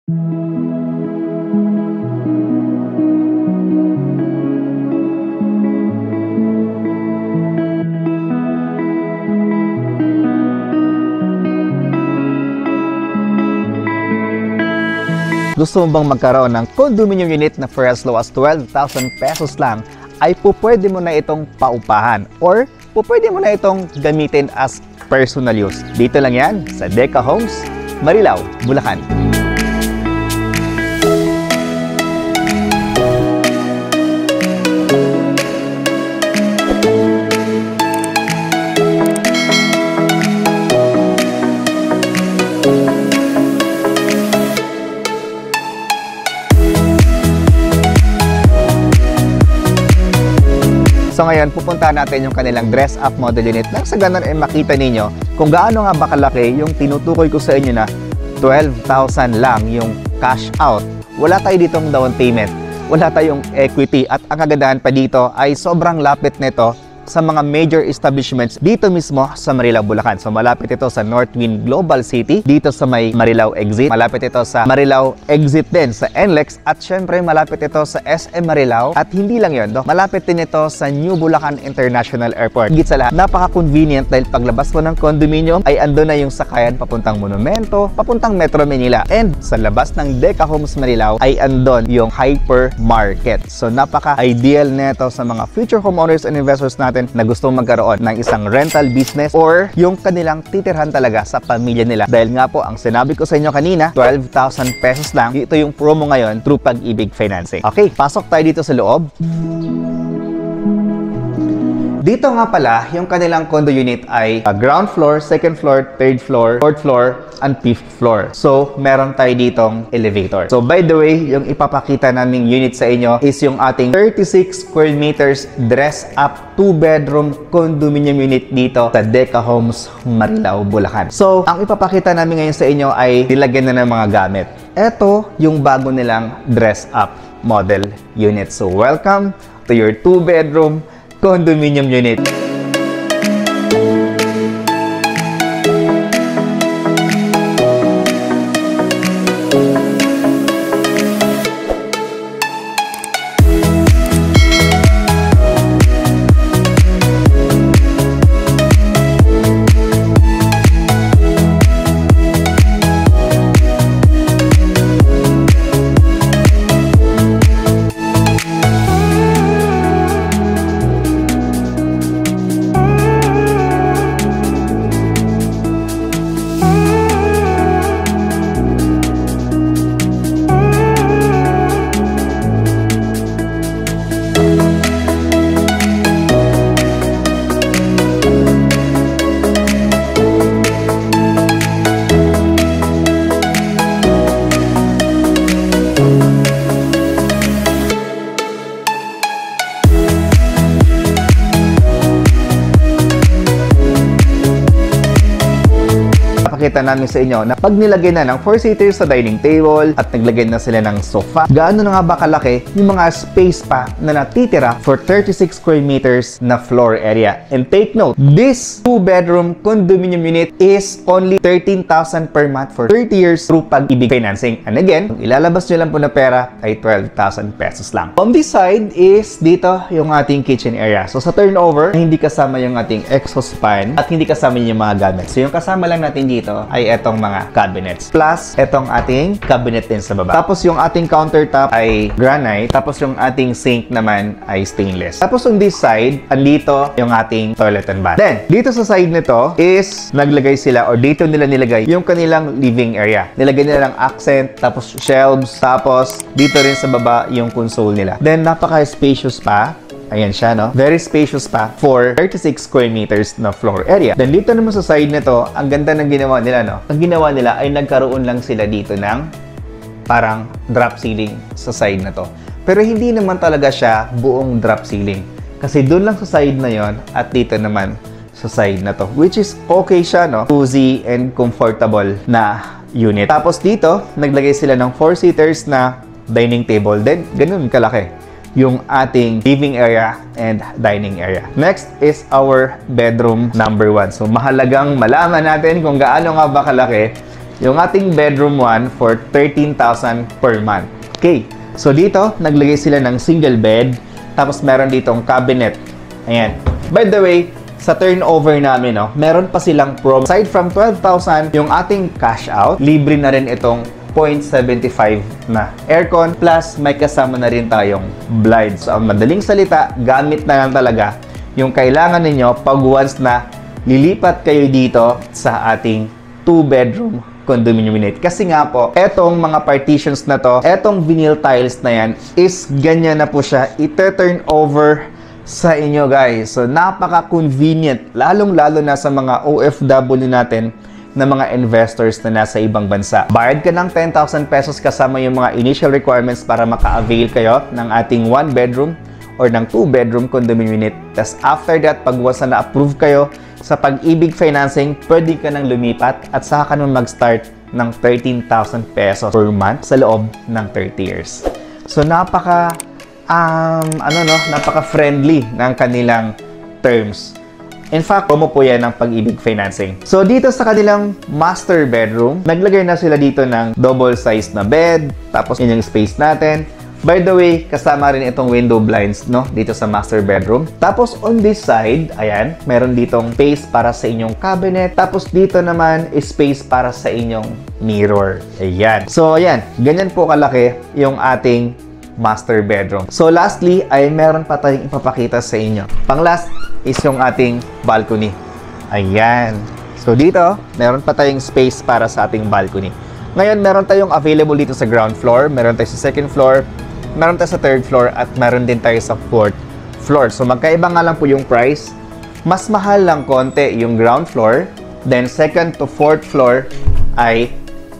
Gusto mo bang magkaroon ng condominium unit na for as low as 12,000 pesos lang, ay pwede mo na itong paupahan or pwede mo na itong gamitin as personal use. Dito lang yan sa Deca Homes, Marilao, Bulacan. So ngayon, pupuntahan natin yung kanilang dress-up model unit nang sa ganun ay makita ninyo kung gaano nga ba kalaki yung tinutukoy ko sa inyo na 12,000 lang yung cash out. Wala tayo ditong down payment, wala tayong equity at ang kagandahan pa dito ay sobrang lapit nito sa mga major establishments dito mismo sa Marilao, Bulacan. So malapit ito sa Northwind Global City, dito sa may Marilao Exit. Malapit ito sa Marilao Exit din sa NLEX at syempre malapit ito sa SM Marilao. At hindi lang yun, malapit din ito sa New Bulacan International Airport. Higit sa lahat, napaka-convenient dahil paglabas mo ng condominium ay ando na yung sakayan papuntang Monumento, papuntang Metro Manila. And sa labas ng Deca Homes Marilao ay andon yung hypermarket. So napaka-ideal nito sa mga future homeowners and investors natin na gustong magkaroon ng isang rental business or yung kanilang titirhan talaga sa pamilya nila. Dahil nga po, ang sinabi ko sa inyo kanina, 12,000 pesos lang. Ito yung promo ngayon through Pag-ibig Financing. Okay, pasok tayo dito sa loob. Dito nga pala, yung kanilang condo unit ay ground floor, second floor, third floor, fourth floor, and fifth floor. So, meron tayo ditong elevator. So, by the way, yung ipapakita naming unit sa inyo is yung ating 36 square meters dress-up 2-bedroom condominium unit dito sa Deca Homes, Marilao, Bulacan. So, ang ipapakita namin ngayon sa inyo ay nilagyan na ng mga gamit. Ito yung bago nilang dress-up model unit. So, welcome to your 2-bedroom condominium unit. Pakita namin sa inyo na pag nilagay na ng 4-seaters sa dining table at naglagay na sila ng sofa, gaano na nga ba kalaki yung mga space pa na natitira for 36 square meters na floor area. And take note, this 2-bedroom condominium unit is only 13,000 per month for 30 years through Pag-ibig Financing. And again, kung ilalabas nyo lang po na pera ay 12,000 pesos lang. On this side is dito yung ating kitchen area. So sa turnover, hindi kasama yung ating exhaust fan at hindi kasama yung mga gamit. So yung kasama lang natin dito ay etong mga cabinets. Plus, etong ating cabinet din sa baba. Tapos yung ating countertop ay granite. Tapos yung ating sink naman ay stainless. Tapos on this side, andito yung ating toilet and bath. Then, dito sa side nito is naglagay sila or dito nila nilagay yung kanilang living area. Nilagay nila ng accent, tapos shelves, tapos dito rin sa baba yung console nila. Then, napaka-spacious pa. Ayan siya, no? Very spacious pa for 36 square meters na floor area. Then dito naman sa side nito, ang ganda ng ginawa nila, no? Ang ginawa nila ay nagkaroon lang sila dito ng parang drop ceiling sa side na to. Pero hindi naman talaga siya buong drop ceiling. Kasi doon lang sa side na yon at dito naman sa side na to. Which is okay siya, no? Cozy and comfortable na unit. Tapos dito, naglagay sila ng 4-seaters na dining table. Then, ganun kalaki yung ating living area and dining area. Next is our bedroom number 1. So, mahalagang malaman natin kung gaano nga ba kalaki yung ating bedroom 1 for 13,000 per month. Okay, so dito, naglagay sila ng single bed, tapos meron ditong cabinet. Ayan. By the way, sa turnover namin, no, meron pa silang promo. Aside from 12,000, yung ating cash out, libre na rin itong 0.75 na aircon, plus may kasama na rin tayong blinds. So, ang madaling salita, gamit na lang talaga yung kailangan ninyo pag once na lilipat kayo dito sa ating 2-bedroom condominium unit. Kasi nga po, etong mga partitions na to, etong vinyl tiles na yan, is ganyan na po siya. Ite-turn over sa inyo, guys. So, napaka-convenient, lalong-lalo na sa mga OFW natin na mga investors na nasa ibang bansa. Bayad ka ng 10,000 pesos kasama yung mga initial requirements para maka-avail kayo ng ating 1-bedroom or ng 2-bedroom condominium unit. Tapos after that, pag once na na-approve kayo sa Pag-ibig Financing, pwede ka nang lumipat at saka ka nang mag-start ng 13,000 pesos per month sa loob ng 30 years. So, napaka-friendly ng kanilang terms. In fact, promo po yan ng Pag-ibig Financing. So, dito sa kanilang master bedroom, naglagay na sila dito ng double size na bed, tapos yun yung space natin. By the way, kasama rin itong window blinds, no? Dito sa master bedroom. Tapos, on this side, ayan, meron ditong space para sa inyong cabinet. Tapos, dito naman is space para sa inyong mirror. Ayan. So, ayan, ganyan po kalaki yung ating master bedroom. So, lastly, ay meron pa tayong ipapakita sa inyo. Pang-last is yung ating balcony. Ayan. So, dito, meron pa tayong space para sa ating balcony. Ngayon, meron tayong available dito sa ground floor, meron tayo sa second floor, meron tayo sa third floor, at meron din tayo sa fourth floor. So, magkaiba nga lang po yung price. Mas mahal lang konti yung ground floor, then second to fourth floor ay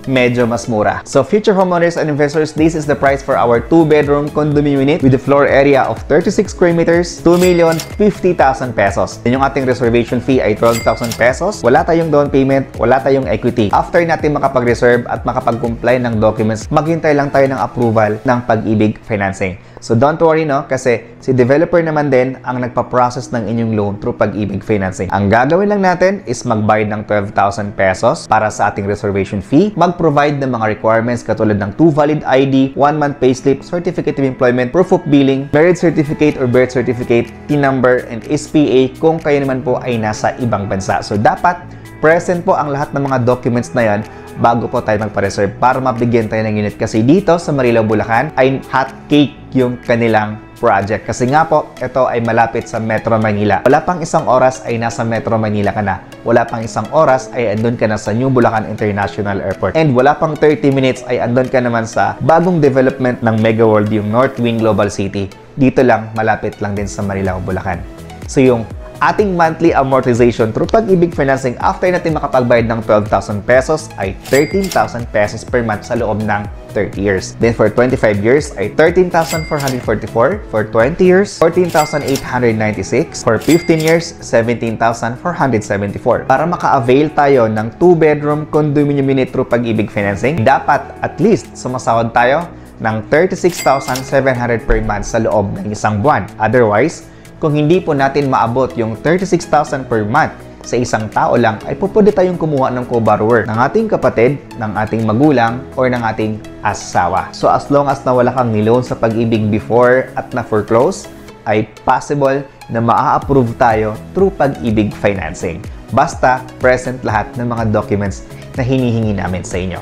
medyo mas mura. So, future homeowners and investors, this is the price for our 2-bedroom condominium unit with a floor area of 36 square meters, 2,050,000 pesos. Then yung ating reservation fee ay 12,000 pesos. Wala tayong down payment, wala tayong equity. After natin makapag-reserve at makapag-comply ng documents, maghintay lang tayo ng approval ng Pag-ibig Financing. So, don't worry, no? Kasi si developer naman din ang nagpa-process ng inyong loan through Pag-ibig Financing. Ang gagawin lang natin is magbayad ng 12,000 pesos para sa ating reservation fee, mag-provide ng mga requirements katulad ng 2 valid ID, 1-month payslip, certificate of employment, proof of billing, marriage certificate or birth certificate, TIN number, and SPA kung kayo naman po ay nasa ibang bansa. So, dapat present po ang lahat ng mga documents na yan bago po tayo magpa-reserve para mabigyan tayo ng unit. Kasi dito sa Marilao, Bulacan ay hot cake yung kanilang project. Kasi nga po, ito ay malapit sa Metro Manila. Wala pang isang oras ay nasa Metro Manila ka na. Wala pang isang oras ay andun ka na sa New Bulacan International Airport. And wala pang 30 minutes ay andun ka naman sa bagong development ng Mega World, yung North Wing Global City. Dito lang, malapit lang din sa Marilao, Bulacan. So yung ating monthly amortization through Pag-ibig Financing after natin makapagbayad ng 12,000 pesos ay 13,000 pesos per month sa loob ng 30 years. Then for 25 years ay 13,444. For 20 years, 14,896. For 15 years, 17,474. Para maka-avail tayo ng 2-bedroom condominium unit through Pag-ibig Financing, dapat at least sumasahod tayo ng 36,700 per month sa loob ng isang buwan. Otherwise, kung hindi po natin maabot yung 36,000 per month sa isang tao lang, ay pwede tayong kumuha ng co-borrower ng ating kapatid, ng ating magulang, or ng ating asawa. So as long as nawala kang niloan sa Pag-ibig before at na-foreclose, ay possible na maa-approve tayo through Pag-ibig Financing. Basta present lahat ng mga documents na hinihingi namin sa inyo.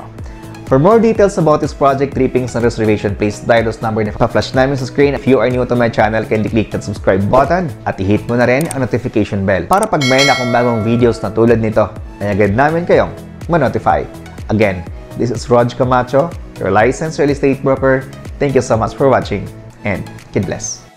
For more details about this project, trippings, and reservation, please dial those number na pa-flash namin sa screen. If you are new to my channel, kindly click that subscribe button at i-hit mo na rin ang notification bell para pag may na akong bagong videos na tulad nito, ay agad namin kayong ma-notify. Again, this is Rog Camacho, your licensed real estate broker. Thank you so much for watching and God bless.